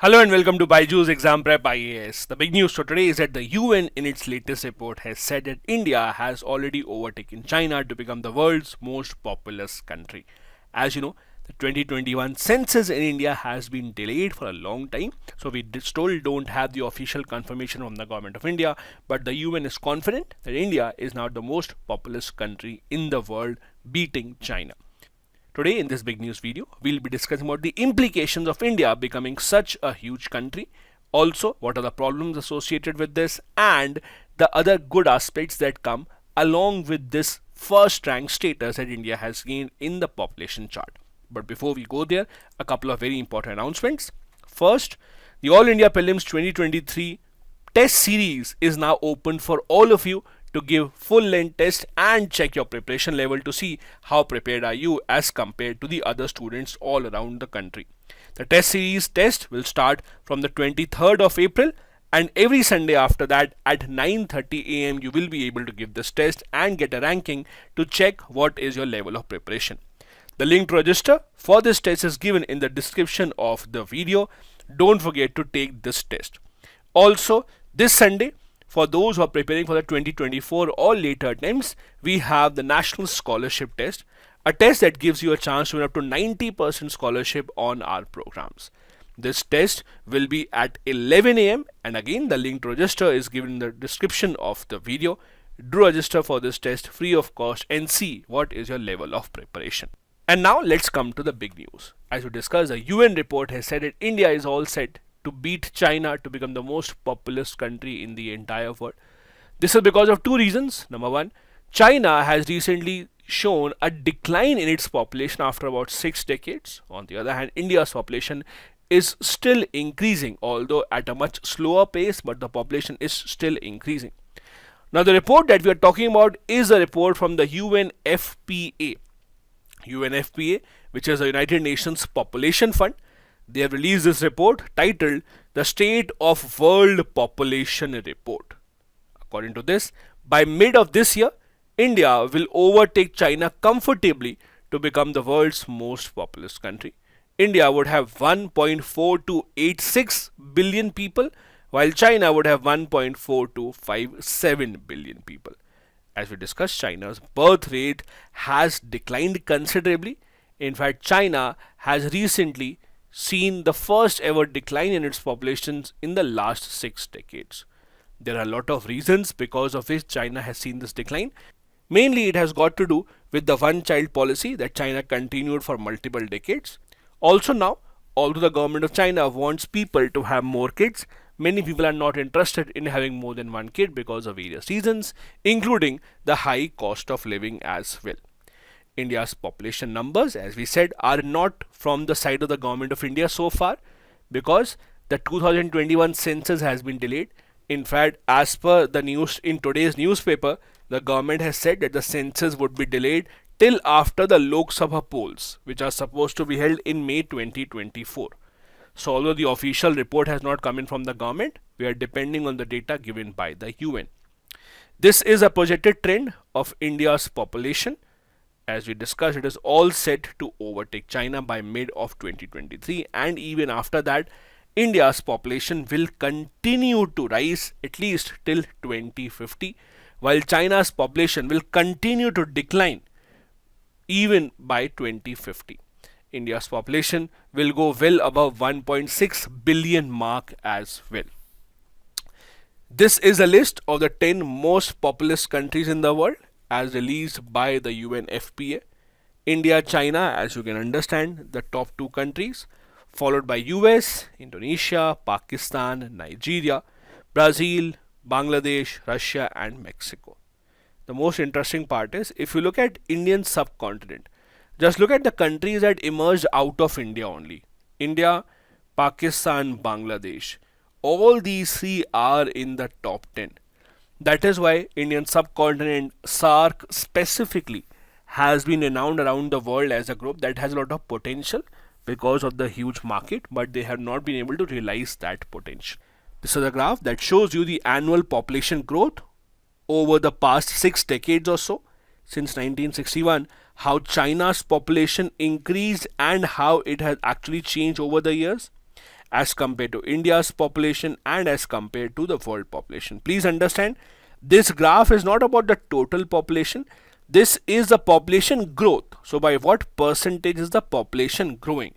Hello and welcome to BYJU'S Exam Prep IAS. The big news for today is that the UN in its latest report has said that India has already overtaken China to become the world's most populous country. As you know, the 2021 census in India has been delayed for a long time, so we still don't have the official confirmation from the government of India, but the UN is confident that India is now the most populous country in the world, beating China. Today in this big news video, we'll be discussing about the implications of India becoming such a huge country, also what are the problems associated with this and the other good aspects that come along with this first rank status that India has gained in the population chart. But before we go there, a couple of very important announcements. First, the All India Prelims 2023 test series is now open for all of you to give full length test and check your preparation level to see how prepared are you as compared to the other students all around the country. The test series test will start from the 23rd of April, and every Sunday after that at 9:30 am you will be able to give this test and get a ranking to check what is your level of preparation. The link to register for this test is given in the description of the video. Don't forget to take this test. Also, this Sunday, for those who are preparing for the 2024 or later attempts, we have the National Scholarship Test, a test that gives you a chance to win up to 90% scholarship on our programs. This test will be at 11 am, and again the link to register is given in the description of the video. Do register for this test free of cost and see what is your level of preparation. And now let's come to the big news. As we discussed, the UN report has said that India is all set to beat China to become the most populous country in the entire world. This is because of two reasons. Number one, China has recently shown a decline in its population after about 6 decades. On the other hand, India's population is still increasing, although at a much slower pace, but the population is still increasing. Now, the report that we are talking about is a report from the UNFPA. UNFPA, which is the United Nations Population Fund. They have released this report titled The State of World Population Report. According to this, by mid of this year, India will overtake China comfortably to become the world's most populous country. India would have 1.4286 billion people, while China would have 1.4257 billion people. As we discussed, China's birth rate has declined considerably. In fact, China has recently seen the first ever decline in its populations in the last 6 decades. There are a lot of reasons because of which China has seen this decline. Mainly it has got to do with the one-child policy that China continued for multiple decades. Also now, although the government of China wants people to have more kids, many people are not interested in having more than one kid because of various reasons, including the high cost of living as well. India's population numbers, as we said, are not from the side of the government of India so far because the 2021 census has been delayed. In fact, as per the news in today's newspaper, the government has said that the census would be delayed till after the Lok Sabha polls, which are supposed to be held in May 2024. So although the official report has not come in from the government, we are depending on the data given by the UN. This is a projected trend of India's population. As we discussed, it is all set to overtake China by mid of 2023, and even after that, India's population will continue to rise at least till 2050, while China's population will continue to decline even by 2050. India's population will go well above 1.6 billion mark as well. This is a list of the 10 most populous countries in the world as released by the UNFPA. India, China, as you can understand, the top 2 countries, followed by US, Indonesia, Pakistan, Nigeria, Brazil, Bangladesh, Russia and Mexico. The most interesting part is, if you look at Indian subcontinent, just look at the countries that emerged out of India only. India, Pakistan, Bangladesh. All these 3 are in the top 10. That is why Indian subcontinent, SAARC specifically, has been renowned around the world as a group that has a lot of potential because of the huge market, but they have not been able to realize that potential. This is a graph that shows you the annual population growth over the past 6 decades or so, since 1961, how China's population increased and how it has actually changed over the years. as compared to India's population and as compared to the world population. Please understand, this graph is not about the total population. This is the population growth. So by what percentage is the population growing?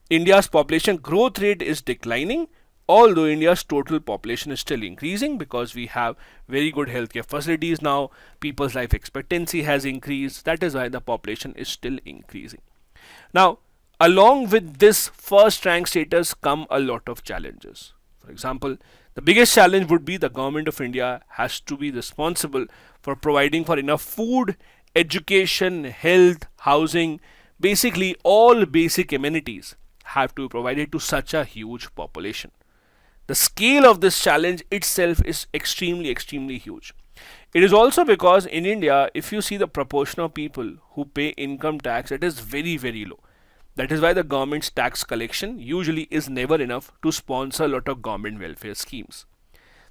India's population growth rate is declining, although India's total population is still increasing because we have very good healthcare facilities now. People's life expectancy has increased. That is why the population is still increasing. Now, along with this first rank status come a lot of challenges. For example, the biggest challenge would be the government of India has to be responsible for providing for enough food, education, health, housing, basically all basic amenities have to be provided to such a huge population. The scale of this challenge itself is extremely huge. It is also because in India, if you see the proportion of people who pay income tax, it is very low. That is why the government's tax collection usually is never enough to sponsor a lot of government welfare schemes.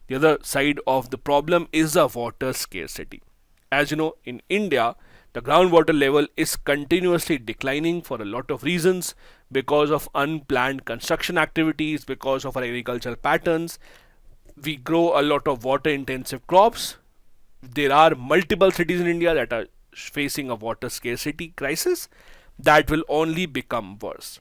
The other side of the problem is the water scarcity. As you know, in India, the groundwater level is continuously declining for a lot of reasons, because of unplanned construction activities, because of our agricultural patterns. We grow a lot of water intensive crops. There are multiple cities in India that are facing a water scarcity crisis that will only become worse.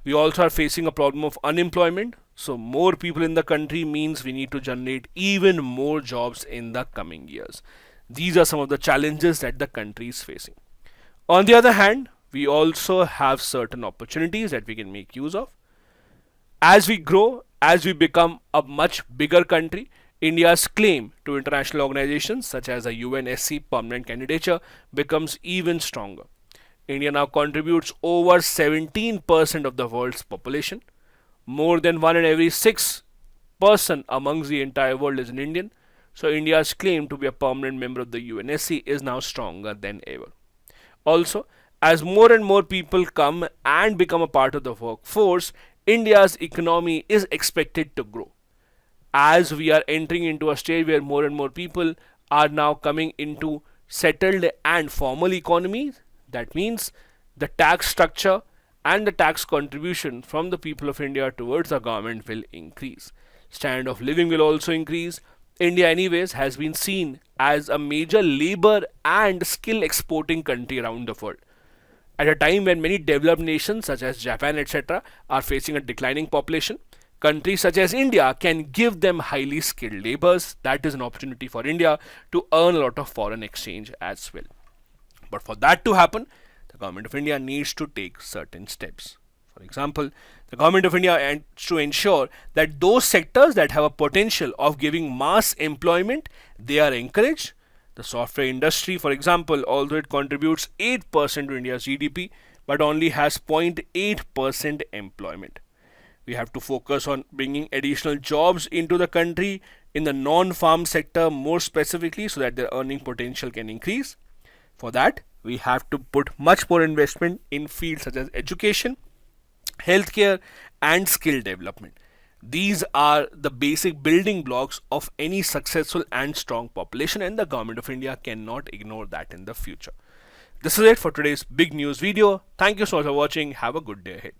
We also are facing a problem of unemployment. So more people in the country means we need to generate even more jobs in the coming years. These are some of the challenges that the country is facing. On the other hand, we also have certain opportunities that we can make use of. As we grow, as we become a much bigger country, India's claim to international organizations such as the UNFPA permanent candidature becomes even stronger. India now contributes over 17% of the world's population. More than 1 in every 6 person amongst the entire world is an Indian. So India's claim to be a permanent member of the UNFPA is now stronger than ever. Also, as more and more people come and become a part of the workforce, India's economy is expected to grow. As we are entering into a stage where more and more people are now coming into settled and formal economies, that means the tax structure and the tax contribution from the people of India towards the government will increase. Standard of living will also increase. India anyways has been seen as a major labor and skill exporting country around the world. At a time when many developed nations such as Japan etc. are facing a declining population, countries such as India can give them highly skilled laborers. That is an opportunity for India to earn a lot of foreign exchange as well. But for that to happen, the government of India needs to take certain steps. For example, the government of India needs to ensure that those sectors that have a potential of giving mass employment, they are encouraged. The software industry, for example, although it contributes 8% to India's GDP, but only has 0.8% employment. We have to focus on bringing additional jobs into the country in the non-farm sector more specifically so that their earning potential can increase. For that, we have to put much more investment in fields such as education, healthcare, and skill development. These are the basic building blocks of any successful and strong population, and the government of India cannot ignore that in the future. This is it for today's big news video. Thank you so much for watching. Have a good day ahead.